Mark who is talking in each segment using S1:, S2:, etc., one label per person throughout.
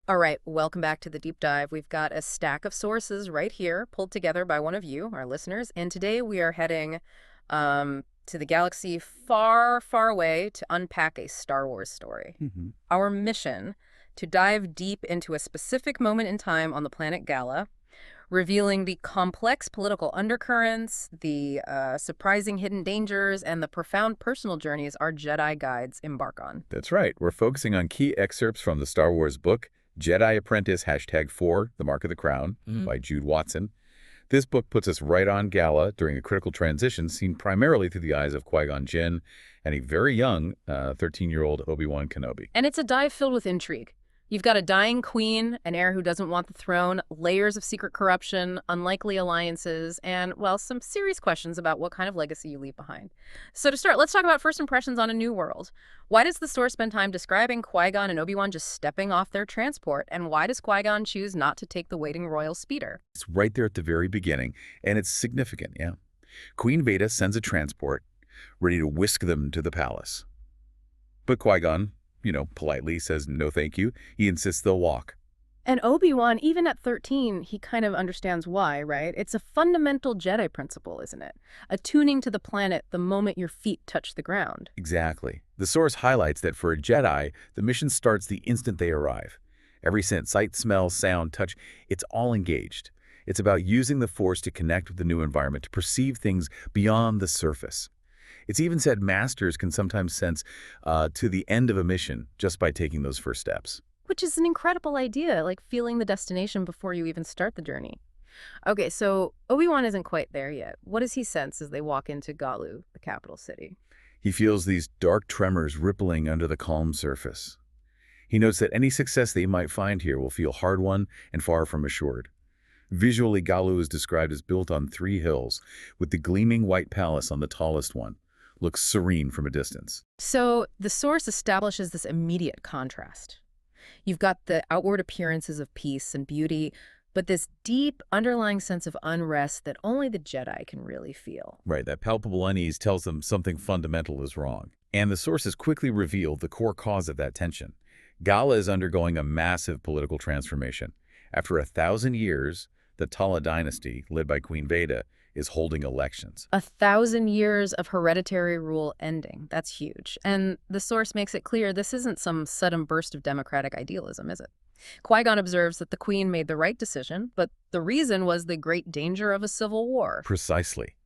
S1: All right, welcome back to the deep dive. We've got a stack of sources right here, pulled together by one of you, our listeners. And today we are heading to the galaxy far, far away to unpack a Star Wars story.
S2: Hmm.
S1: Our mission to dive deep into a specific moment in time on the planet Gala, revealing the complex political undercurrents, the surprising hidden dangers, and the profound personal journeys our Jedi guides embark on.
S2: That's right. We're focusing on key excerpts from the Star Wars book, Jedi Apprentice #4, The Mark of the Crown, by Jude Watson. This book puts us right on Gala during a critical transition seen primarily through the eyes of Qui-Gon Jinn and a very young 13-year-old Obi-Wan Kenobi.
S1: And it's a dive filled with intrigue. You've got a dying queen, an heir who doesn't want the throne, layers of secret corruption, unlikely alliances, and, well, some serious questions about what kind of legacy you leave behind. So to start, let's talk about first impressions on A New World. Why does the source spend time describing Qui-Gon and Obi-Wan just stepping off their transport, and why does Qui-Gon choose not to take the waiting royal speeder?
S2: It's right there at the very beginning, and it's significant, yeah. Queen Veda sends a transport ready to whisk them to the palace. But Qui-Gon, politely says no thank you. He insists they'll walk.
S1: And Obi-Wan, even at 13, he kind of understands why, right? It's a fundamental Jedi principle, isn't it? Attuning to the planet the moment your feet touch the ground.
S2: Exactly. The source highlights that for a Jedi, the mission starts the instant they arrive. Every sense, sight, smell, sound, touch, it's all engaged. It's about using the Force to connect with the new environment, to perceive things beyond the surface. It's even said masters can sometimes sense to the end of a mission just by taking those first steps.
S1: Which is an incredible idea, like feeling the destination before you even start the journey. Okay, so Obi-Wan isn't quite there yet. What does he sense as they walk into Galu, the capital city?
S2: He feels these dark tremors rippling under the calm surface. He notes that any success they might find here will feel hard-won and far from assured. Visually, Galu is described as built on 3 hills, with the gleaming white palace on the tallest one. Looks serene from a distance.
S1: So the source establishes this immediate contrast. You've got the outward appearances of peace and beauty, but this deep underlying sense of unrest that only the Jedi can really feel.
S2: Right, that palpable unease tells them something fundamental is wrong. And the sources quickly reveal the core cause of that tension. Gala is undergoing a massive political transformation. After 1,000 years, the Tala dynasty, led by Queen Veda, is holding elections.
S1: 1,000 years of hereditary rule ending. That's huge. And the source makes it clear this isn't some sudden burst of democratic idealism, is it? Qui-Gon observes that the queen made the right decision, but the reason was the great danger of a civil war.
S2: Precisely.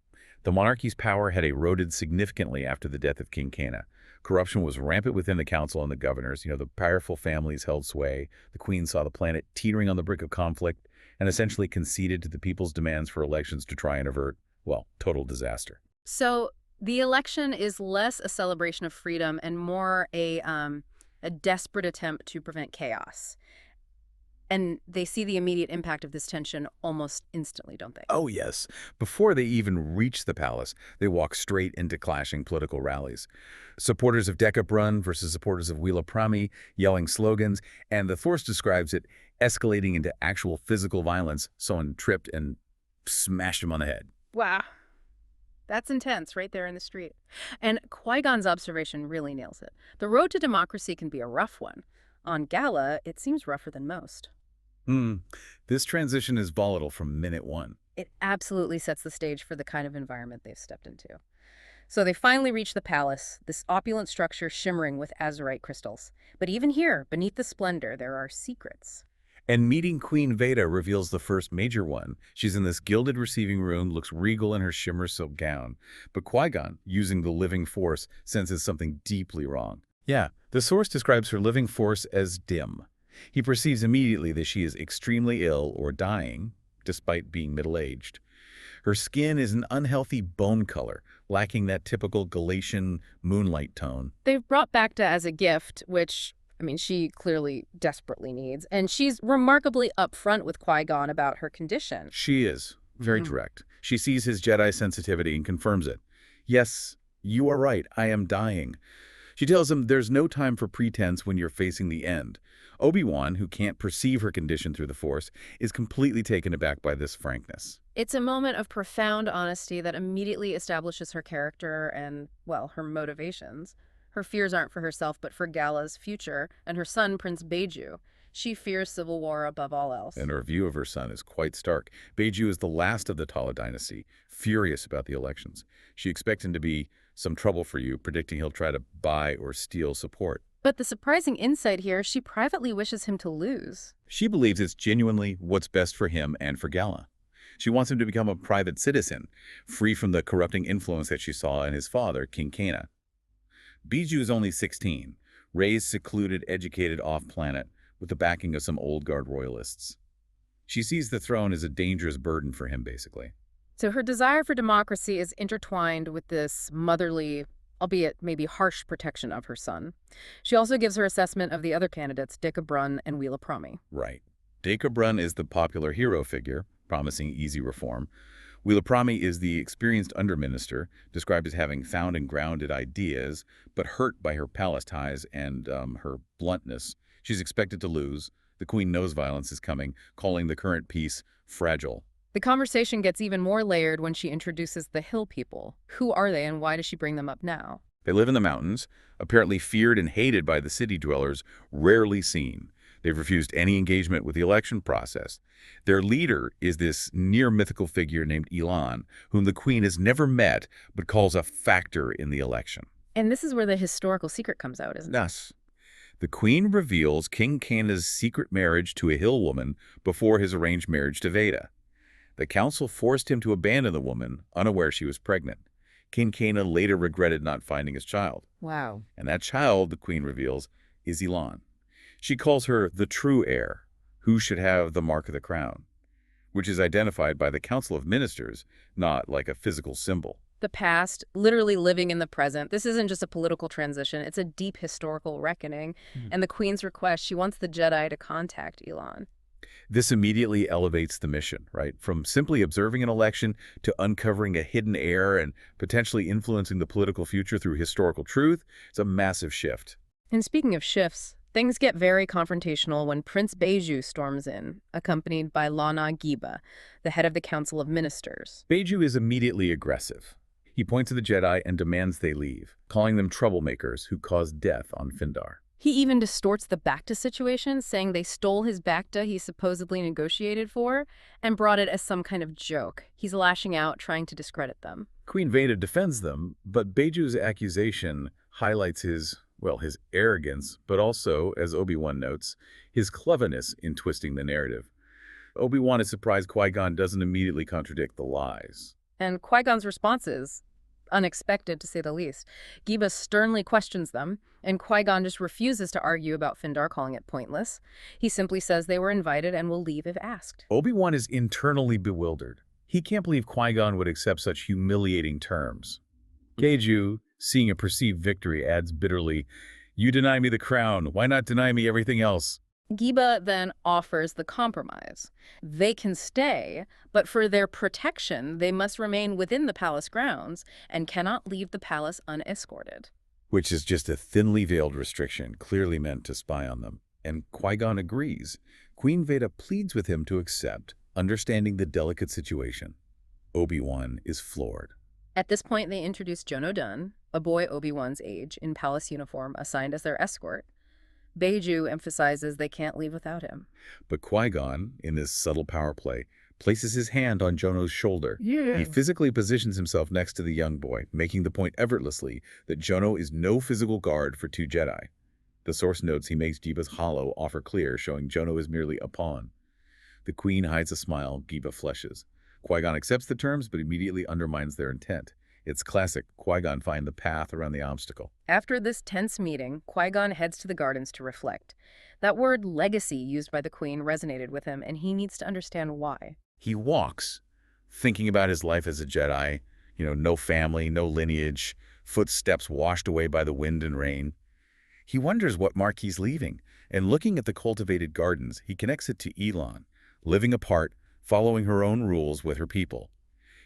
S2: The monarchy's power had eroded significantly after the death of King Cana. Corruption was rampant within the council and the governors. The powerful families held sway. The queen saw the planet teetering on the brink of conflict and essentially conceded to the people's demands for elections to try and avert, well, total disaster.
S1: So the election is less a celebration of freedom and more a desperate attempt to prevent chaos. And they see the immediate impact of this tension almost instantly, don't they?
S2: Oh, yes. Before they even reach the palace, they walk straight into clashing political rallies. Supporters of Decabrun versus supporters of Wheela Prami yelling slogans, and the Force describes it escalating into actual physical violence. Someone tripped and smashed him on the head.
S1: Wow. That's intense right there in the street. And Qui-Gon's observation really nails it. The road to democracy can be a rough one. On Gala, it seems rougher than most.
S2: This transition is volatile from minute 1.
S1: It absolutely sets the stage for the kind of environment they've stepped into. So they finally reach the palace, this opulent structure shimmering with azurite crystals. But even here, beneath the splendor, there are secrets.
S2: And meeting Queen Veda reveals the first major one. She's in this gilded receiving room, looks regal in her shimmer silk gown. But Qui-Gon, using the living force, senses something deeply wrong. Yeah, the source describes her living force as dim. He perceives immediately that she is extremely ill or dying, despite being middle-aged. Her skin is an unhealthy bone color, lacking that typical Galatian moonlight tone.
S1: They've brought Bacta as a gift, which, she clearly desperately needs. And she's remarkably upfront with Qui-Gon about her condition.
S2: She is very direct. She sees his Jedi sensitivity and confirms it. Yes, you are right, I am dying. She tells him there's no time for pretense when you're facing the end. Obi-Wan, who can't perceive her condition through the Force, is completely taken aback by this frankness.
S1: It's a moment of profound honesty that immediately establishes her character and, well, her motivations. Her fears aren't for herself, but for Gala's future and her son, Prince Beju. She fears civil war above all else.
S2: And her view of her son is quite stark. Beju is the last of the Tala dynasty, furious about the elections. She expects him to be some trouble for you, predicting he'll try to buy or steal support.
S1: But the surprising insight here, she privately wishes him to lose.
S2: She believes it's genuinely what's best for him and for Gala. She wants him to become a private citizen, free from the corrupting influence that she saw in his father, King Kana. Beju is only 16, raised, secluded, educated off-planet, with the backing of some old guard royalists. She sees the throne as a dangerous burden for him, basically.
S1: So her desire for democracy is intertwined with this motherly, albeit maybe harsh protection of her son. She also gives her assessment of the other candidates, Deka Brun and Wheela Promi.
S2: Right. Deka Brun is the popular hero figure, promising easy reform. Wheela Promi is the experienced underminister, described as having found and grounded ideas, but hurt by her palace ties and her bluntness. She's expected to lose. The queen knows violence is coming, calling the current peace fragile.
S1: The conversation gets even more layered when she introduces the Hill people. Who are they and why does she bring them up now?
S2: They live in the mountains, apparently feared and hated by the city dwellers, rarely seen. They've refused any engagement with the election process. Their leader is this near-mythical figure named Elan, whom the queen has never met but calls a factor in the election.
S1: And this is where the historical secret comes out, isn't it?
S2: Thus, the queen reveals King Kana's secret marriage to a hill woman before his arranged marriage to Veda. The council forced him to abandon the woman, unaware she was pregnant. King Kana later regretted not finding his child.
S1: Wow.
S2: And that child, the queen reveals, is Elan. She calls her the true heir, who should have the mark of the crown, which is identified by the Council of Ministers, not like a physical symbol.
S1: The past, literally living in the present. This isn't just a political transition. It's a deep historical reckoning. And the queen's request, she wants the Jedi to contact Elan.
S2: This immediately elevates the mission, right? From simply observing an election to uncovering a hidden heir and potentially influencing the political future through historical truth. It's a massive shift.
S1: And speaking of shifts, things get very confrontational when Prince Beju storms in, accompanied by Lana Giba, the head of the Council of Ministers.
S2: Beju is immediately aggressive. He points to the Jedi and demands they leave, calling them troublemakers who caused death on Findar.
S1: He even distorts the Bacta situation, saying they stole his Bacta he supposedly negotiated for and brought it as some kind of joke. He's lashing out, trying to discredit them.
S2: Queen Veda defends them, but Beju's accusation highlights his arrogance, but also, as Obi-Wan notes, his cleverness in twisting the narrative. Obi-Wan is surprised Qui-Gon doesn't immediately contradict the lies.
S1: And Qui-Gon's response is unexpected, to say the least. Giba sternly questions them, and Qui-Gon just refuses to argue about Findar, calling it pointless. He simply says they were invited and will leave if asked.
S2: Obi-Wan is internally bewildered. He can't believe Qui-Gon would accept such humiliating terms. Beju, seeing a perceived victory, adds bitterly, "You deny me the crown. Why not deny me everything else?"
S1: Giba then offers the compromise. They can stay, but for their protection, they must remain within the palace grounds and cannot leave the palace unescorted.
S2: Which is just a thinly veiled restriction, clearly meant to spy on them. And Qui-Gon agrees. Queen Veda pleads with him to accept, understanding the delicate situation. Obi-Wan is floored.
S1: At this point, they introduce Jono Dun, a boy Obi-Wan's age, in palace uniform, assigned as their escort. Beju emphasizes they can't leave without him.
S2: But Qui-Gon, in this subtle power play, places his hand on Jono's shoulder.
S1: Yeah.
S2: He physically positions himself next to the young boy, making the point effortlessly that Jono is no physical guard for two Jedi. The source notes he makes Giba's hollow offer clear, showing Jono is merely a pawn. The queen hides a smile, Giba flushes. Qui-Gon accepts the terms, but immediately undermines their intent. It's classic. Qui-Gon find the path around the obstacle.
S1: After this tense meeting, Qui-Gon heads to the gardens to reflect. That word legacy used by the queen resonated with him, and he needs to understand why.
S2: He walks, thinking about his life as a Jedi. No family, no lineage, footsteps washed away by the wind and rain. He wonders what mark he's leaving, and looking at the cultivated gardens, he connects it to Elan, living apart, following her own rules with her people.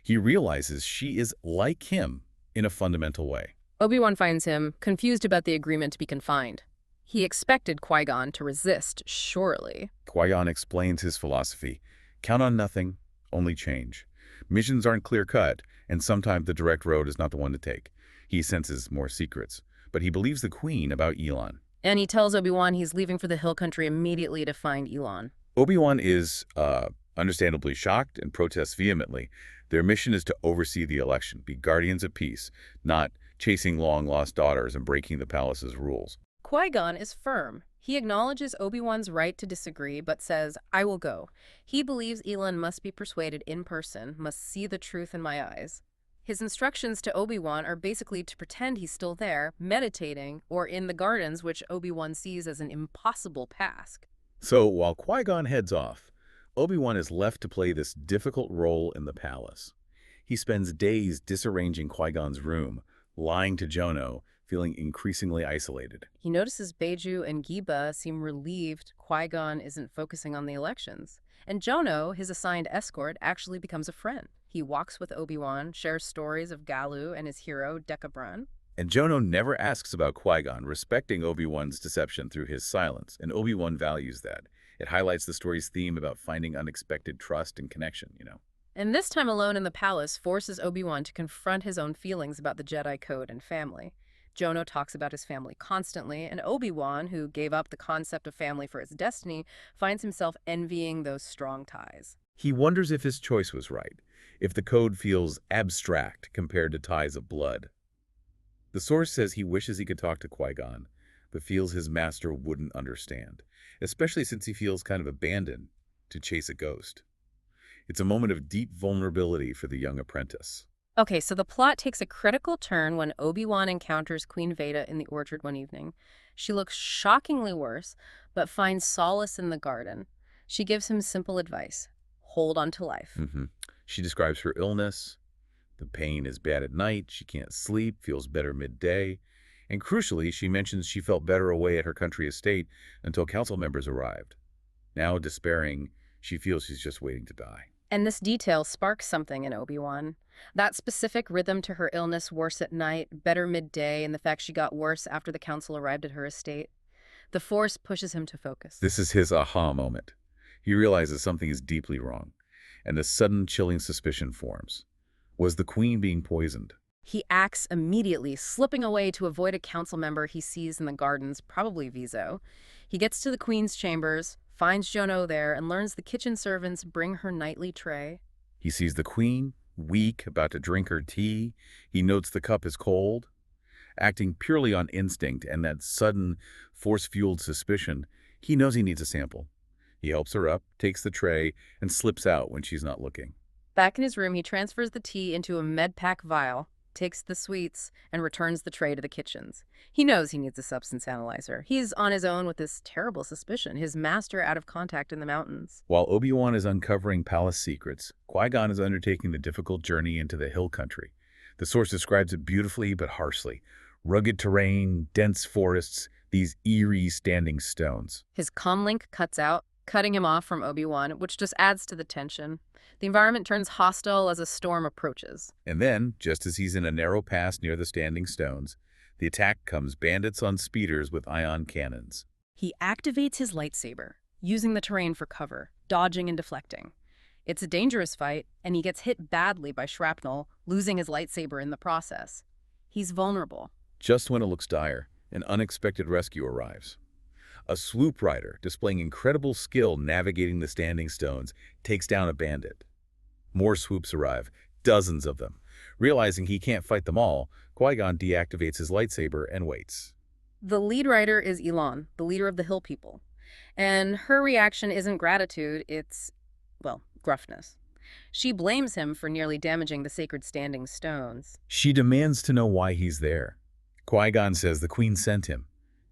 S2: He realizes she is like him in a fundamental way.
S1: Obi-Wan finds him confused about the agreement to be confined. He expected Qui-Gon to resist, surely.
S2: Qui-Gon explains his philosophy. Count on nothing, only change. Missions aren't clear-cut, and sometimes the direct road is not the one to take. He senses more secrets, but he believes the queen about Elan.
S1: And he tells Obi-Wan he's leaving for the Hill Country immediately to find Elon.
S2: Obi-Wan is understandably shocked and protests vehemently. Their mission is to oversee the election, be guardians of peace, not chasing long-lost daughters and breaking the palace's rules.
S1: Qui-Gon is firm. He acknowledges Obi-Wan's right to disagree, but says, I will go. He believes Elon must be persuaded in person, must see the truth in my eyes. His instructions to Obi-Wan are basically to pretend he's still there, meditating, or in the gardens, which Obi-Wan sees as an impossible task.
S2: So while Qui-Gon heads off, Obi-Wan is left to play this difficult role in the palace. He spends days disarranging Qui-Gon's room, lying to Jono, feeling increasingly isolated.
S1: He notices Beju and Giba seem relieved Qui-Gon isn't focusing on the elections. And Jono, his assigned escort, actually becomes a friend. He walks with Obi-Wan, shares stories of Galu and his hero, Decabran.
S2: And Jono never asks about Qui-Gon, respecting Obi-Wan's deception through his silence, and Obi-Wan values that. It highlights the story's theme about finding unexpected trust and connection.
S1: And this time alone in the palace forces Obi-Wan to confront his own feelings about the Jedi Code and family. Jono talks about his family constantly, and Obi-Wan, who gave up the concept of family for his destiny, finds himself envying those strong ties.
S2: He wonders if his choice was right, if the code feels abstract compared to ties of blood. The source says he wishes he could talk to Qui-Gon, but feels his master wouldn't understand, especially since he feels kind of abandoned to chase a ghost. It's a moment of deep vulnerability for the young apprentice.
S1: Okay, so the plot takes a critical turn when Obi-Wan encounters Queen Veda in the orchard one evening. She looks shockingly worse, but finds solace in the garden. She gives him simple advice. Hold on to life.
S2: She describes her illness. The pain is bad at night. She can't sleep, feels better midday. And crucially, she mentions she felt better away at her country estate until council members arrived. Now, despairing, she feels she's just waiting to die.
S1: And this detail sparks something in Obi-Wan. That specific rhythm to her illness, worse at night, better midday, and the fact she got worse after the council arrived at her estate. The Force pushes him to focus.
S2: This is his aha moment. He realizes something is deeply wrong, and a sudden chilling suspicion forms. Was the queen being poisoned?
S1: He acts immediately, slipping away to avoid a council member he sees in the gardens, probably Vizo. He gets to the queen's chambers, finds Jono there, and learns the kitchen servants bring her nightly tray.
S2: He sees the queen, weak, about to drink her tea. He notes the cup is cold. Acting purely on instinct and that sudden, force-fueled suspicion, he knows he needs a sample. He helps her up, takes the tray, and slips out when she's not looking.
S1: Back in his room, he transfers the tea into a med-pack vial, takes the sweets, and returns the tray to the kitchens. He knows he needs a substance analyzer. He's on his own with this terrible suspicion, his master out of contact in the mountains.
S2: While Obi-Wan is uncovering palace secrets, Qui-Gon is undertaking the difficult journey into the hill country. The source describes it beautifully but harshly. Rugged terrain, dense forests, these eerie standing stones.
S1: His comlink cuts out, cutting him off from Obi-Wan, which just adds to the tension. The environment turns hostile as a storm approaches.
S2: And then, just as he's in a narrow pass near the standing stones, the attack comes, bandits on speeders with ion cannons.
S1: He activates his lightsaber, using the terrain for cover, dodging and deflecting. It's a dangerous fight, and he gets hit badly by shrapnel, losing his lightsaber in the process. He's vulnerable.
S2: Just when it looks dire, an unexpected rescue arrives. A swoop rider, displaying incredible skill navigating the standing stones, takes down a bandit. More swoops arrive, dozens of them. Realizing he can't fight them all, Qui-Gon deactivates his lightsaber and waits.
S1: The lead rider is Elon, the leader of the Hill People. And her reaction isn't gratitude, it's, well, gruffness. She blames him for nearly damaging the sacred standing stones.
S2: She demands to know why he's there. Qui-Gon says the queen sent him.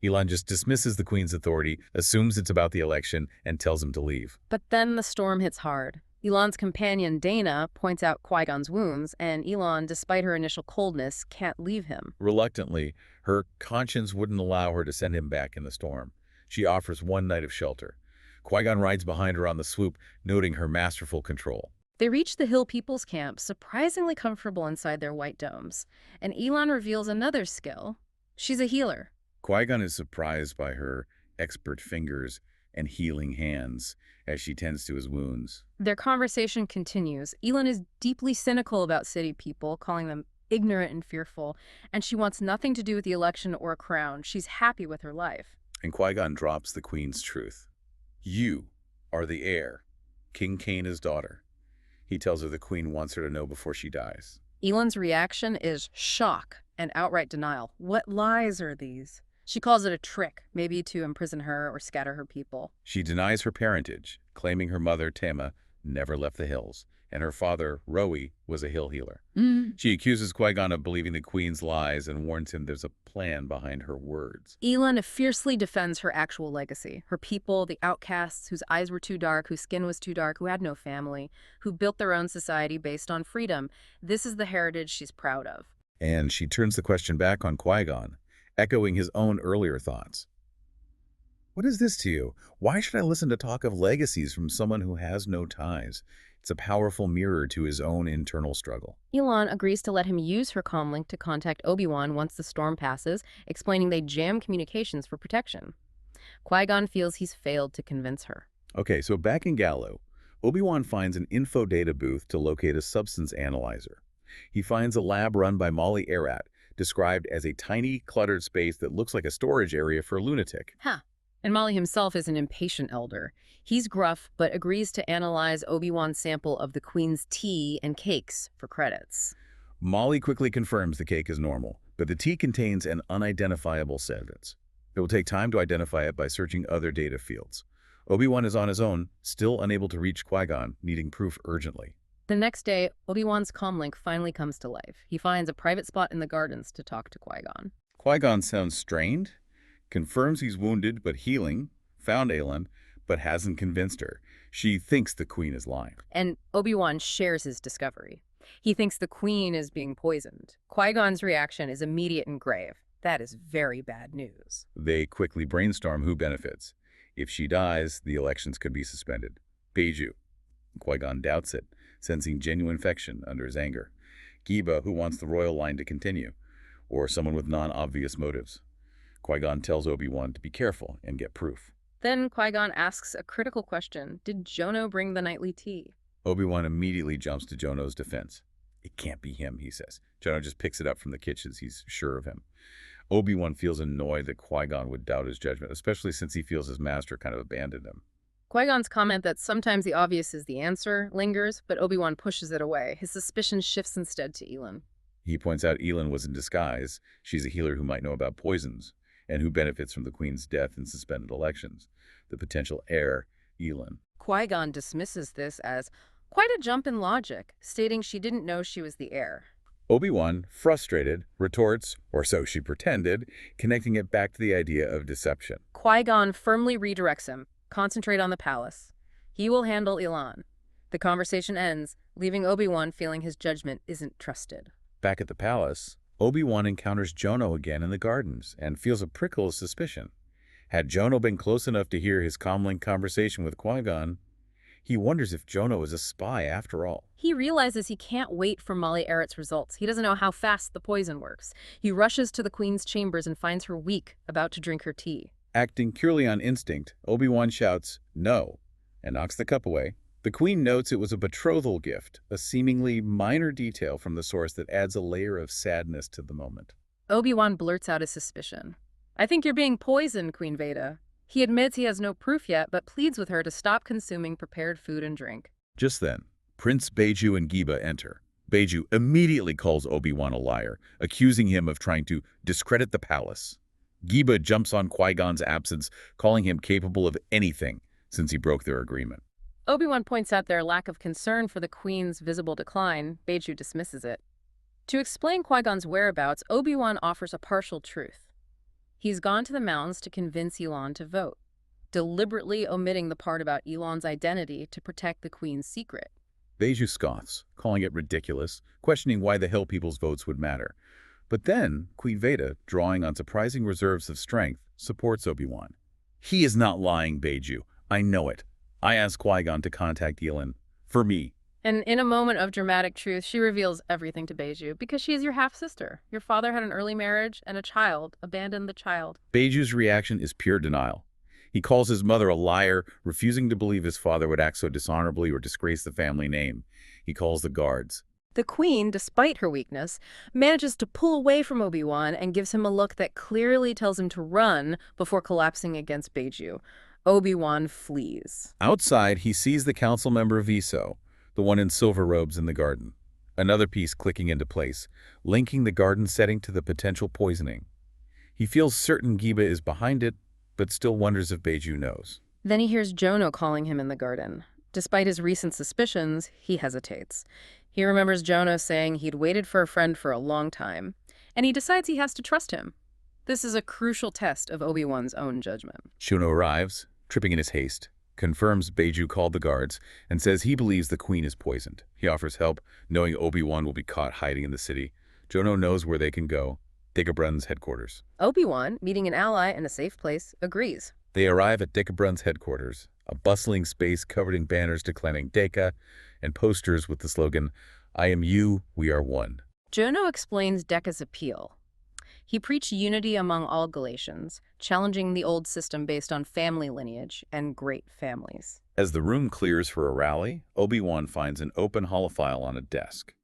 S2: Elon just dismisses the queen's authority, assumes it's about the election, and tells him to leave.
S1: But then the storm hits hard. Elon's companion, Dana, points out Qui-Gon's wounds, and Elon, despite her initial coldness, can't leave him.
S2: Reluctantly, her conscience wouldn't allow her to send him back in the storm. She offers one night of shelter. Qui-Gon rides behind her on the swoop, noting her masterful control.
S1: They reach the Hill People's camp, surprisingly comfortable inside their white domes. And Elon reveals another skill. She's a healer.
S2: Qui-Gon is surprised by her expert fingers and healing hands as she tends to his wounds.
S1: Their conversation continues. Elon is deeply cynical about city people, calling them ignorant and fearful, and she wants nothing to do with the election or a crown. She's happy with her life.
S2: And Qui-Gon drops the Queen's truth. You are the heir, King Kana's daughter. He tells her the Queen wants her to know before she dies.
S1: Elan's reaction is shock and outright denial. What lies are these? She calls it a trick, maybe to imprison her or scatter her people.
S2: She denies her parentage, claiming her mother, Tama, never left the hills, and her father, Rowie, was a hill healer. She accuses Qui-Gon of believing the Queen's lies and warns him there's a plan behind her words.
S1: Elan fiercely defends her actual legacy, her people, the outcasts whose eyes were too dark, whose skin was too dark, who had no family, who built their own society based on freedom. This is the heritage she's proud of.
S2: And she turns the question back on Qui-Gon, echoing his own earlier thoughts. What is this to you? Why should I listen to talk of legacies from someone who has no ties? It's a powerful mirror to his own internal struggle.
S1: Elan agrees to let him use her comlink to contact Obi-Wan once the storm passes, explaining they jam communications for protection. Qui-Gon feels he's failed to convince her.
S2: Okay, so back in Gala, Obi-Wan finds an info data booth to locate a substance analyzer. He finds a lab run by Molly Erat, described as a tiny, cluttered space that looks like a storage area for a lunatic.
S1: And Molly himself is an impatient elder. He's gruff, but agrees to analyze Obi-Wan's sample of the Queen's tea and cakes for credits.
S2: Molly quickly confirms the cake is normal, but the tea contains an unidentifiable substance. It will take time to identify it by searching other data fields. Obi-Wan is on his own, still unable to reach Qui-Gon, needing proof urgently.
S1: The next day, Obi-Wan's comlink finally comes to life. He finds a private spot in the gardens to talk to Qui-Gon.
S2: Qui-Gon sounds strained, confirms he's wounded but healing, found Aelin, but hasn't convinced her. She thinks the Queen is lying.
S1: And Obi-Wan shares his discovery. He thinks the Queen is being poisoned. Qui-Gon's reaction is immediate and grave. That is very bad news.
S2: They quickly brainstorm who benefits. If she dies, the elections could be suspended. Beju. Qui-Gon doubts it, sensing genuine affection under his anger. Giba, who wants the royal line to continue, or someone with non-obvious motives. Qui-Gon tells Obi-Wan to be careful and get proof.
S1: Then Qui-Gon asks a critical question. Did Jono bring the nightly tea?
S2: Obi-Wan immediately jumps to Jono's defense. It can't be him, he says. Jono just picks it up from the kitchens. He's sure of him. Obi-Wan feels annoyed that Qui-Gon would doubt his judgment, especially since he feels his master kind of abandoned him.
S1: Qui-Gon's comment that sometimes the obvious is the answer lingers, but Obi-Wan pushes it away. His suspicion shifts instead to Elan.
S2: He points out Elan was in disguise. She's a healer who might know about poisons, and who benefits from the Queen's death in suspended elections. The potential heir, Elan.
S1: Qui-Gon dismisses this as quite a jump in logic, stating she didn't know she was the heir.
S2: Obi-Wan, frustrated, retorts, or so she pretended, connecting it back to the idea of deception.
S1: Qui-Gon firmly redirects him. Concentrate on the palace. He will handle Elan. The conversation ends, leaving Obi-Wan feeling his judgment isn't trusted.
S2: Back at the palace, Obi-Wan encounters Jono again in the gardens and feels a prickle of suspicion. Had Jono been close enough to hear his comlink conversation with Qui-Gon, he wonders if Jono is a spy after all.
S1: He realizes he can't wait for Molly Erat's results. He doesn't know how fast the poison works. He rushes to the Queen's chambers and finds her weak, about to drink her tea.
S2: Acting purely on instinct, Obi-Wan shouts, "No," and knocks the cup away. The Queen notes it was a betrothal gift, a seemingly minor detail from the source that adds a layer of sadness to the moment.
S1: Obi-Wan blurts out his suspicion. I think you're being poisoned, Queen Veda. He admits he has no proof yet, but pleads with her to stop consuming prepared food and drink.
S2: Just then, Prince Beju and Giba enter. Beju immediately calls Obi-Wan a liar, accusing him of trying to discredit the palace. Giba jumps on Qui-Gon's absence, calling him capable of anything since he broke their agreement.
S1: Obi-Wan points out their lack of concern for the Queen's visible decline. Beju dismisses it. To explain Qui-Gon's whereabouts, Obi-Wan offers a partial truth. He's gone to the mountains to convince Elan to vote, deliberately omitting the part about Elan's identity to protect the Queen's secret.
S2: Beju scoffs, calling it ridiculous, questioning why the Hill people's votes would matter. But then, Queen Veda, drawing on surprising reserves of strength, supports Obi-Wan. He is not lying, Beju. I know it. I asked Qui-Gon to contact Elan. For me.
S1: And in a moment of dramatic truth, she reveals everything to Beju, because she is your half-sister. Your father had an early marriage, and a child, abandoned the child.
S2: Beju's reaction is pure denial. He calls his mother a liar, refusing to believe his father would act so dishonorably or disgrace the family name. He calls the guards.
S1: The queen, despite her weakness, manages to pull away from Obi-Wan and gives him a look that clearly tells him to run before collapsing against Beju. Obi-Wan flees.
S2: Outside, he sees the council member Viso, the one in silver robes in the garden. Another piece clicking into place, linking the garden setting to the potential poisoning. He feels certain Giba is behind it, but still wonders if Beju knows.
S1: Then he hears Jono calling him in the garden. Despite his recent suspicions, he hesitates. He remembers Jono saying he'd waited for a friend for a long time, and he decides he has to trust him. This is a crucial test of Obi-Wan's own judgment.
S2: Jono arrives, tripping in his haste, confirms Beju called the guards, and says he believes the queen is poisoned. He offers help, knowing Obi-Wan will be caught hiding in the city. Jono knows where they can go, Dagobron's headquarters.
S1: Obi-Wan, meeting an ally in a safe place, agrees.
S2: They arrive at Dagobron's headquarters, a bustling space covered in banners declaring Deka and posters with the slogan, "I am you, we are one."
S1: Jono explains Deka's appeal. He preached unity among all Galatians, challenging the old system based on family lineage and great families.
S2: As the room clears for a rally, Obi-Wan finds an open holophile on a desk.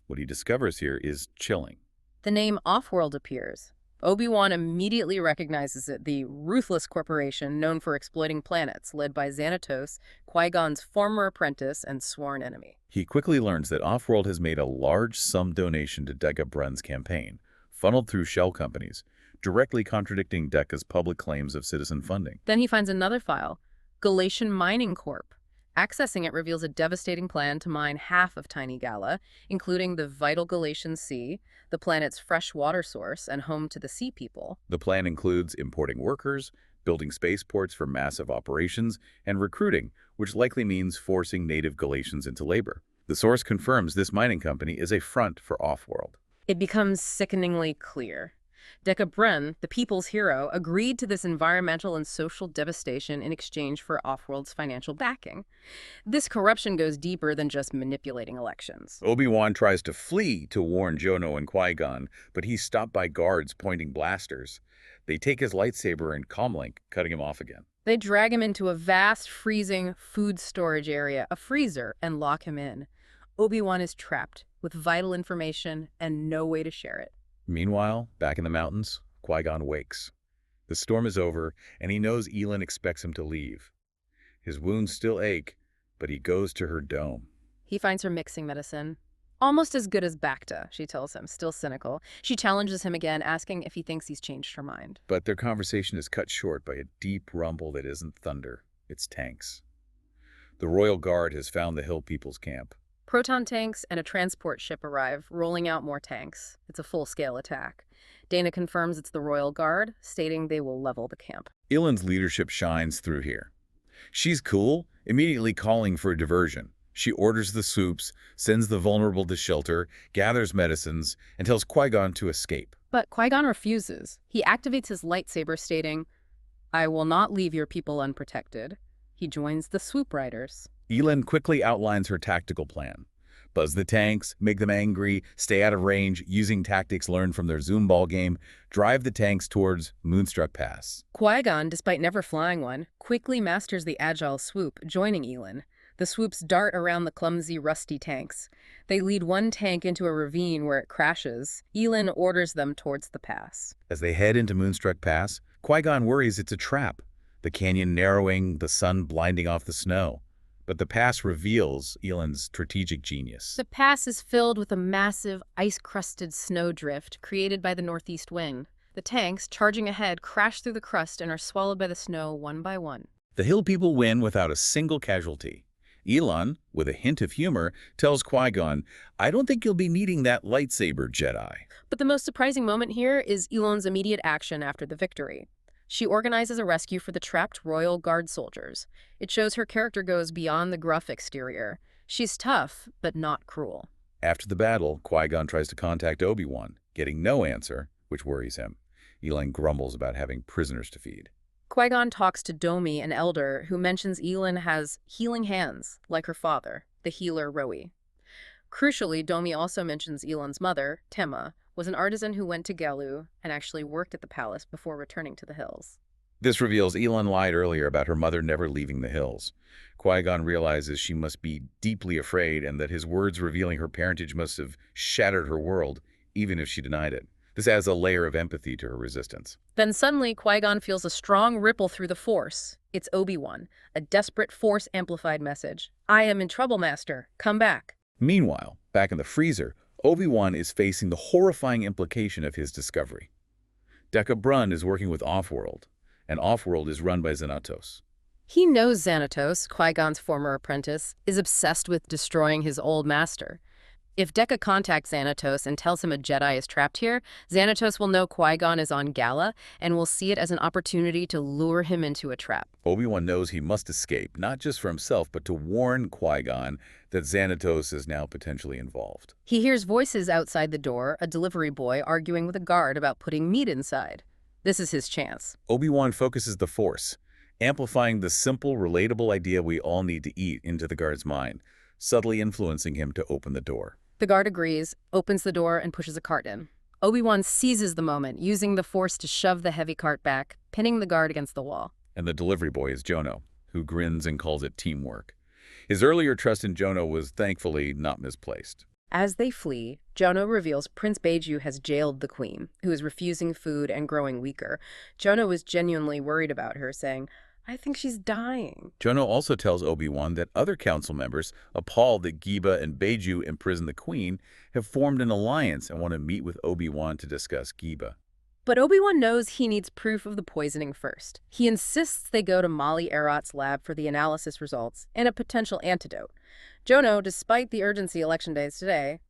S2: What he discovers here is chilling.
S1: The name Offworld appears. Obi-Wan immediately recognizes it, the ruthless corporation known for exploiting planets, led by Xanatos, Qui-Gon's former apprentice and sworn enemy.
S2: He quickly learns that Offworld has made a large sum donation to Dagobron's campaign, funneled through shell companies, directly contradicting Deka's public claims of citizen funding.
S1: Then he finds another file, Galatian Mining Corp. Accessing it reveals a devastating plan to mine half of tiny Gala, including the vital Galatian Sea, the planet's fresh water source and home to the sea people.
S2: The plan includes importing workers, building spaceports for massive operations, and recruiting, which likely means forcing native Galatians into labor. The source confirms this mining company is a front for Offworld.
S1: It becomes sickeningly clear. Dagobron, the people's hero, agreed to this environmental and social devastation in exchange for Offworld's financial backing. This corruption goes deeper than just manipulating elections.
S2: Obi-Wan tries to flee to warn Jono and Qui-Gon, but he's stopped by guards pointing blasters. They take his lightsaber and comlink, cutting him off again.
S1: They drag him into a vast, freezing food storage area, a freezer, and lock him in. Obi-Wan is trapped, with vital information and no way to share it.
S2: Meanwhile, back in the mountains, Qui-Gon wakes. The storm is over, and he knows Elin expects him to leave. His wounds still ache, but he goes to her dome.
S1: He finds her mixing medicine. Almost as good as Bacta, she tells him, still cynical. She challenges him again, asking if he thinks he's changed her mind.
S2: But their conversation is cut short by a deep rumble that isn't thunder, it's tanks. The Royal Guard has found the Hill People's camp.
S1: Proton tanks and a transport ship arrive, rolling out more tanks. It's a full-scale attack. Dana confirms it's the Royal Guard, stating they will level the camp.
S2: Ilin's leadership shines through here. She's cool, immediately calling for a diversion. She orders the swoops, sends the vulnerable to shelter, gathers medicines, and tells Qui-Gon to escape.
S1: But Qui-Gon refuses. He activates his lightsaber, stating, "I will not leave your people unprotected." He joins the swoop riders.
S2: Elin quickly outlines her tactical plan. Buzz the tanks, make them angry, stay out of range, using tactics learned from their Zoom ball game, drive the tanks towards Moonstruck Pass.
S1: Qui-Gon, despite never flying one, quickly masters the agile swoop, joining Elin. The swoops dart around the clumsy, rusty tanks. They lead one tank into a ravine where it crashes. Elin orders them towards the pass.
S2: As they head into Moonstruck Pass, Qui-Gon worries it's a trap. The canyon narrowing, the sun blinding off the snow. But the pass reveals Elin's strategic genius.
S1: The pass is filled with a massive, ice-crusted snowdrift created by the northeast wind. The tanks, charging ahead, crash through the crust and are swallowed by the snow one by one.
S2: The Hill People win without a single casualty. Elin, with a hint of humor, tells Qui-Gon, "I don't think you'll be needing that lightsaber, Jedi."
S1: But the most surprising moment here is Elin's immediate action after the victory. She organizes a rescue for the trapped Royal Guard soldiers. It shows her character goes beyond the gruff exterior. She's tough, but not cruel.
S2: After the battle, Qui-Gon tries to contact Obi-Wan, getting no answer, which worries him. Elin grumbles about having prisoners to feed.
S1: Qui-Gon talks to Domi, an elder, who mentions Elin has healing hands, like her father, the healer Roe. Crucially, Domi also mentions Elin's mother, Tema, was an artisan who went to Galu and actually worked at the palace before returning to the hills.
S2: This reveals Elon lied earlier about her mother never leaving the hills. Qui-Gon realizes she must be deeply afraid and that his words revealing her parentage must have shattered her world, even if she denied it. This adds a layer of empathy to her resistance.
S1: Then suddenly, Qui-Gon feels a strong ripple through the Force. It's Obi-Wan, a desperate Force-amplified message. I am in trouble, Master. Come back.
S2: Meanwhile, back in the freezer, Obi-Wan is facing the horrifying implication of his discovery. Deca Brun is working with Offworld, and Offworld is run by Xanatos.
S1: He knows Xanatos, Qui-Gon's former apprentice, is obsessed with destroying his old master. If Deca contacts Xanatos and tells him a Jedi is trapped here, Xanatos will know Qui-Gon is on Gala and will see it as an opportunity to lure him into a trap.
S2: Obi-Wan knows he must escape, not just for himself, but to warn Qui-Gon that Xanatos is now potentially involved.
S1: He hears voices outside the door, a delivery boy arguing with a guard about putting meat inside. This is his chance.
S2: Obi-Wan focuses the Force, amplifying the simple, relatable idea we all need to eat into the guard's mind, subtly influencing him to open the door.
S1: The guard agrees, opens the door, and pushes a cart in. Obi-Wan seizes the moment, using the Force to shove the heavy cart back, pinning the guard against the wall.
S2: And the delivery boy is Jono, who grins and calls it teamwork. His earlier trust in Jono was thankfully not misplaced.
S1: As they flee, Jono reveals Prince Beju has jailed the queen, who is refusing food and growing weaker. Jono is genuinely worried about her, saying, I think she's dying.
S2: Jono also tells Obi-Wan that other council members, appalled that Giba and Beju imprison the queen, have formed an alliance and want to meet with Obi-Wan to discuss Giba.
S1: But Obi-Wan knows he needs proof of the poisoning first. He insists they go to Mali Erot's lab for the analysis results and a potential antidote. Jono, despite the urgency election day is today,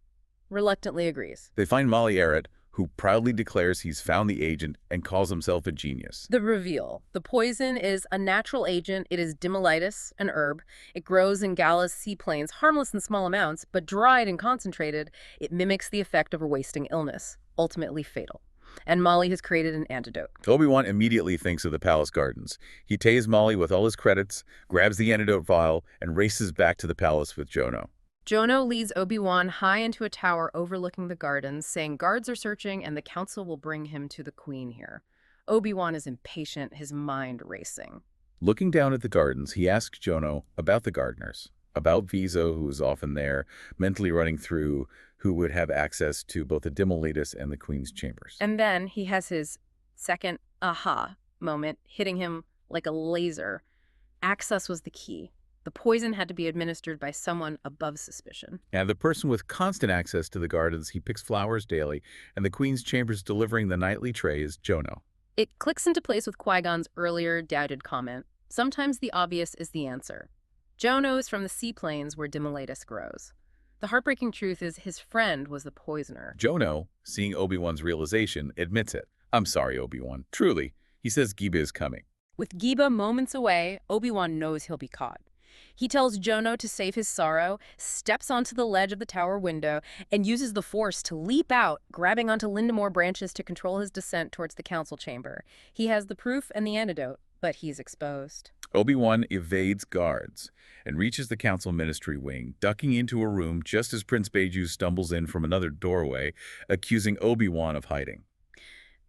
S1: reluctantly agrees.
S2: They find Mali Erot, who proudly declares he's found the agent and calls himself a genius.
S1: The reveal. The poison is a natural agent. It is dimolitis, an herb. It grows in Gala's seaplanes, harmless in small amounts, but dried and concentrated, it mimics the effect of a wasting illness, ultimately fatal. And Mali has created an antidote.
S2: Obi-Wan immediately thinks of the palace gardens. He tases Mali with all his credits, grabs the antidote vial, and races back to the palace with Jono.
S1: Jono leads Obi-Wan high into a tower overlooking the gardens, saying guards are searching and the council will bring him to the queen here. Obi-Wan is impatient, his mind racing.
S2: Looking down at the gardens, he asks Jono about the gardeners, about Vizo, who is often there, mentally running through who would have access to both the Dimolitus and the queen's chambers.
S1: And then he has his second aha moment, hitting him like a laser. Access was the key. The poison had to be administered by someone above suspicion.
S2: And the person with constant access to the gardens, he picks flowers daily, and the queen's chambers delivering the nightly tray is Jono.
S1: It clicks into place with Qui-Gon's earlier doubted comment. Sometimes the obvious is the answer. Jono is from the seaplanes where Dimolitus grows. The heartbreaking truth is his friend was the poisoner.
S2: Jono, seeing Obi-Wan's realization, admits it. I'm sorry, Obi-Wan. Truly, he says Giba is coming.
S1: With Giba moments away, Obi-Wan knows he'll be caught. He tells Jono to save his sorrow, steps onto the ledge of the tower window, and uses the Force to leap out, grabbing onto Lindamore branches to control his descent towards the council chamber. He has the proof and the antidote, but he's exposed.
S2: Obi-Wan evades guards and reaches the council ministry wing, ducking into a room just as Prince Beju stumbles in from another doorway, accusing Obi-Wan of hiding.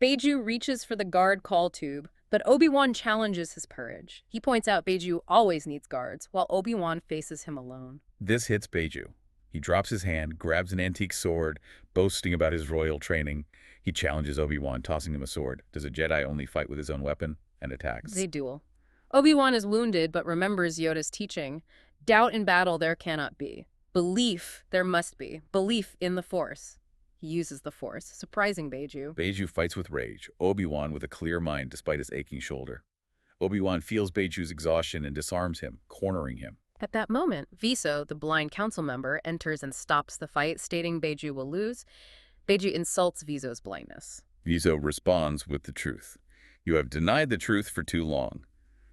S1: Beju reaches for the guard call tube, but Obi-Wan challenges his courage. He points out Beju always needs guards, while Obi-Wan faces him alone.
S2: This hits Beju. He drops his hand, grabs an antique sword, boasting about his royal training. He challenges Obi-Wan, tossing him a sword. Does a Jedi only fight with his own weapon? And attacks.
S1: They duel. Obi-Wan is wounded, but remembers Yoda's teaching. Doubt in battle there cannot be. Belief there must be. Belief in the Force. He uses the Force, surprising Beju.
S2: Beju fights with rage, Obi-Wan with a clear mind despite his aching shoulder. Obi-Wan feels Beju's exhaustion and disarms him, cornering him.
S1: At that moment, Vizo, the blind council member, enters and stops the fight, stating Beju will lose. Beju insults Vizo's blindness.
S2: Vizo responds with the truth. You have denied the truth for too long.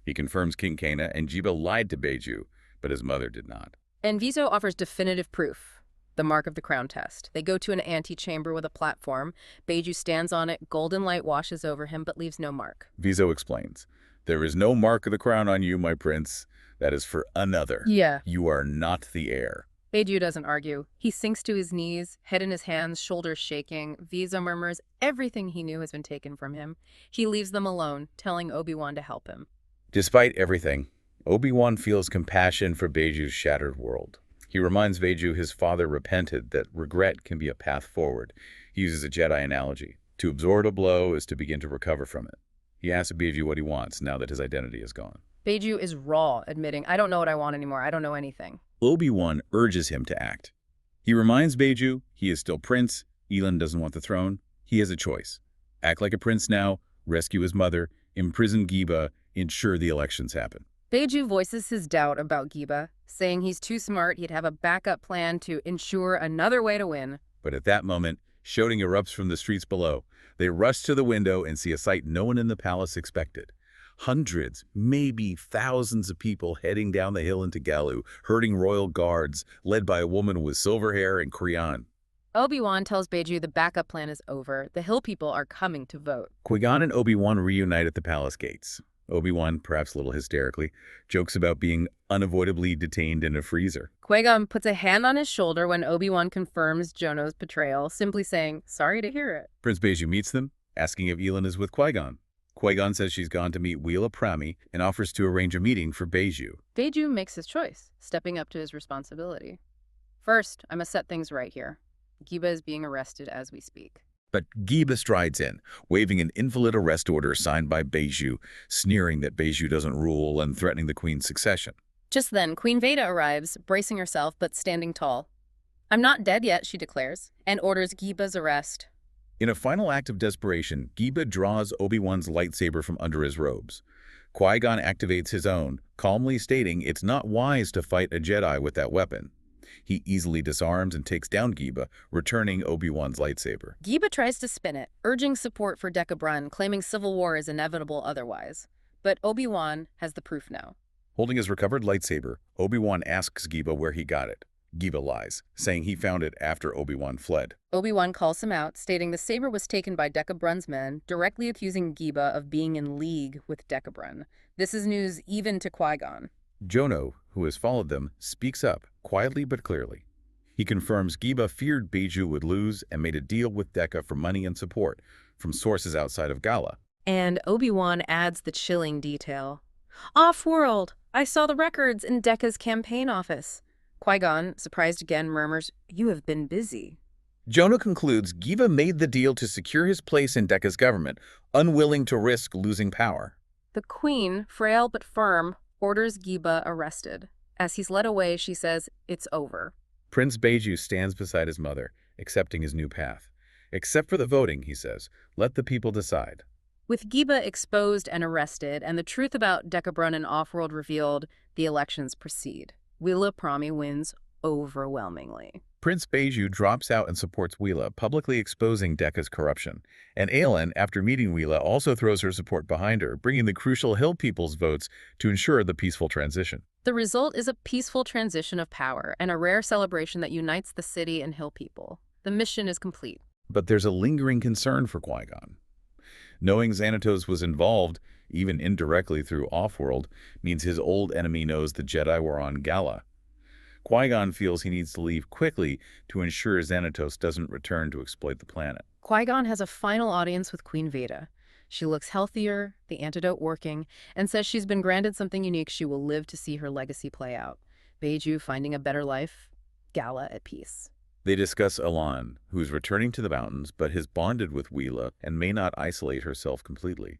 S2: He confirms King Kana and Giba lied to Beju, but his mother did not.
S1: And Vizo offers definitive proof, the mark of the crown test. They go to an antechamber with a platform. Beju stands on it, golden light washes over him, but leaves no mark.
S2: Vizo explains, there is no mark of the crown on you, my prince. That is for another.
S1: Yeah.
S2: You are not the heir.
S1: Beju doesn't argue. He sinks to his knees, head in his hands, shoulders shaking. Visa murmurs everything he knew has been taken from him. He leaves them alone, telling Obi-Wan to help him.
S2: Despite everything, Obi-Wan feels compassion for Beju's shattered world. He reminds Beju his father repented, that regret can be a path forward. He uses a Jedi analogy. To absorb a blow is to begin to recover from it. He asks Beju what he wants now that his identity is gone.
S1: Beju is raw, admitting, I don't know what I want anymore. I don't know anything.
S2: Obi-Wan urges him to act. He reminds Beju he is still prince, Elend doesn't want the throne. He has a choice. Act like a prince now, rescue his mother, imprison Giba, ensure the elections happen.
S1: Beju voices his doubt about Giba, saying he's too smart, he'd have a backup plan to ensure another way to win.
S2: But at that moment, shouting erupts from the streets below. They rush to the window and see a sight no one in the palace expected. Hundreds, maybe thousands of people heading down the hill into Gala, herding royal guards, led by a woman with silver hair and crayon.
S1: Obi-Wan tells Beju the backup plan is over. The hill people are coming to vote.
S2: Qui-Gon and Obi-Wan reunite at the palace gates. Obi-Wan, perhaps a little hysterically, jokes about being unavoidably detained in a freezer.
S1: Qui-Gon puts a hand on his shoulder when Obi-Wan confirms Jono's betrayal, simply saying, sorry to hear it.
S2: Prince Beju meets them, asking if Elend is with Qui-Gon. Qui-Gon says she's gone to meet Wheela Prami and offers to arrange a meeting for Beju.
S1: Beju makes his choice, stepping up to his responsibility. First, I must set things right here. Giba is being arrested as we speak.
S2: But Giba strides in, waving an invalid arrest order signed by Beju, sneering that Beju doesn't rule and threatening the queen's succession.
S1: Just then, Queen Veda arrives, bracing herself but standing tall. I'm not dead yet, she declares, and orders Giba's arrest.
S2: In a final act of desperation, Giba draws Obi-Wan's lightsaber from under his robes. Qui-Gon activates his own, calmly stating it's not wise to fight a Jedi with that weapon. He easily disarms and takes down Giba, returning Obi-Wan's lightsaber.
S1: Giba tries to spin it, urging support for Deca Brun, claiming civil war is inevitable otherwise. But Obi-Wan has the proof now.
S2: Holding his recovered lightsaber, Obi-Wan asks Giba where he got it. Giba lies, saying he found it after Obi-Wan fled.
S1: Obi-Wan calls him out, stating the saber was taken by Deca Brun's men, directly accusing Giba of being in league with Deca Brun. This is news even to Qui-Gon.
S2: Jono, who has followed them, speaks up, quietly but clearly. He confirms Giba feared Beju would lose and made a deal with Deca for money and support from sources outside of Gala.
S1: And Obi-Wan adds the chilling detail. Offworld! I saw the records in Deca's campaign office. Qui-Gon, surprised again, murmurs, you have been busy.
S2: Jono concludes Giba made the deal to secure his place in Deca's government, unwilling to risk losing power.
S1: The queen, frail but firm, orders Giba arrested. As he's led away, she says, it's over.
S2: Prince Beju stands beside his mother, accepting his new path. Except for the voting, he says, let the people decide.
S1: With Giba exposed and arrested, and the truth about Deca Brun and Offworld revealed, the elections proceed. Wheela Prami wins overwhelmingly.
S2: Prince Beju drops out and supports Wheela, publicly exposing Deca's corruption. And Aelin, after meeting Wheela, also throws her support behind her, bringing the crucial Hill people's votes to ensure the peaceful transition.
S1: The result is a peaceful transition of power and a rare celebration that unites the city and Hill people. The mission is complete.
S2: But there's a lingering concern for Qui-Gon. Knowing Xanatos was involved, even indirectly through Offworld, means his old enemy knows the Jedi were on Gala. Qui-Gon feels he needs to leave quickly to ensure Xanatos doesn't return to exploit the planet.
S1: Qui-Gon has a final audience with Queen Veda. She looks healthier, the antidote working, and says she's been granted something unique she will live to see her legacy play out. Beju finding a better life, Gala at peace.
S2: They discuss Elan, who's returning to the mountains but has bonded with Wheela and may not isolate herself completely.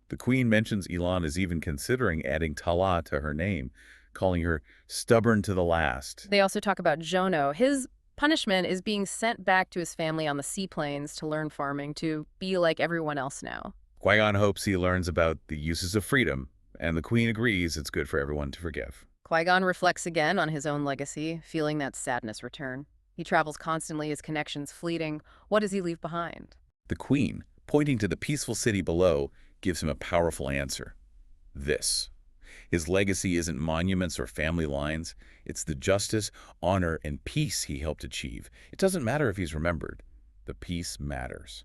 S2: The Queen mentions Elan is even considering adding Tala to her name, calling her stubborn to the last.
S1: They also talk about Jono. His punishment is being sent back to his family on the seaplanes to learn farming, to be like everyone else now.
S2: Qui-Gon hopes he learns about the uses of freedom, and the Queen agrees it's good for everyone to forgive.
S1: Qui-Gon reflects again on his own legacy, feeling that sadness return. He travels constantly, his connections fleeting. What does he leave behind?
S2: The Queen, pointing to the peaceful city below, gives him a powerful answer. This. His legacy isn't monuments or family lines. It's the justice, honor, and peace he helped achieve. It doesn't matter if he's remembered. The peace matters.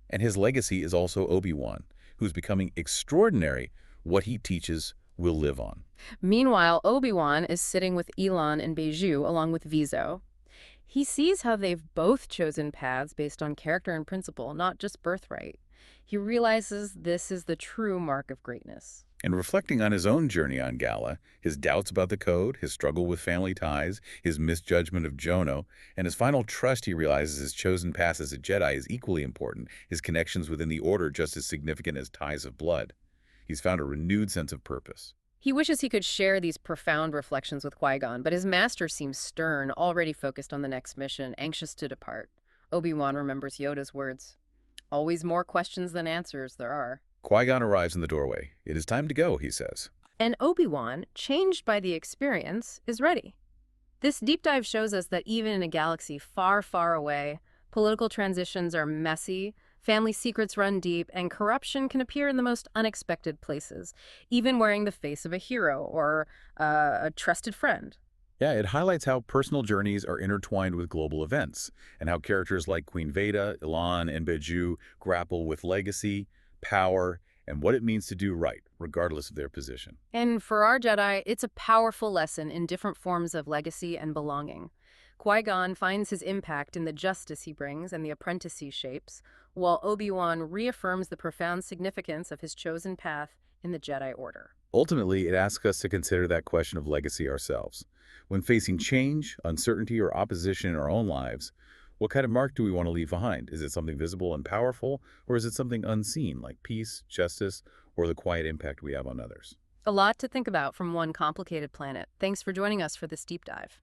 S2: And his legacy is also Obi-Wan, who's becoming extraordinary what he teaches will live on.
S1: Meanwhile, Obi-Wan is sitting with Elon and Beju along with Vizo. He sees how they've both chosen paths based on character and principle, not just birthright. He realizes this is the true mark of greatness.
S2: And reflecting on his own journey on Gala, his doubts about the code, his struggle with family ties, his misjudgment of Jono, and his final trust, he realizes his chosen path as a Jedi is equally important, his connections within the Order just as significant as ties of blood. He's found a renewed sense of purpose.
S1: He wishes he could share these profound reflections with Qui-Gon, but his master seems stern, already focused on the next mission, anxious to depart. Obi-Wan remembers Yoda's words. Always more questions than answers there are.
S2: Qui-Gon arrives in the doorway. It is time to go, he says.
S1: And Obi-Wan, changed by the experience, is ready. This deep dive shows us that even in a galaxy far, far away, political transitions are messy, family secrets run deep, and corruption can appear in the most unexpected places, even wearing the face of a hero or a trusted friend.
S2: Yeah, it highlights how personal journeys are intertwined with global events, and how characters like Queen Veda, Ilan, and Beju grapple with legacy, power, and what it means to do right, regardless of their position.
S1: And for our Jedi, it's a powerful lesson in different forms of legacy and belonging. Qui-Gon finds his impact in the justice he brings and the apprentice he shapes, while Obi-Wan reaffirms the profound significance of his chosen path in the Jedi Order.
S2: Ultimately, it asks us to consider that question of legacy ourselves. When facing change, uncertainty, or opposition in our own lives, what kind of mark do we want to leave behind? Is it something visible and powerful, or is it something unseen, like peace, justice, or the quiet impact we have on others?
S1: A lot to think about from one complicated planet. Thanks for joining us for this deep dive.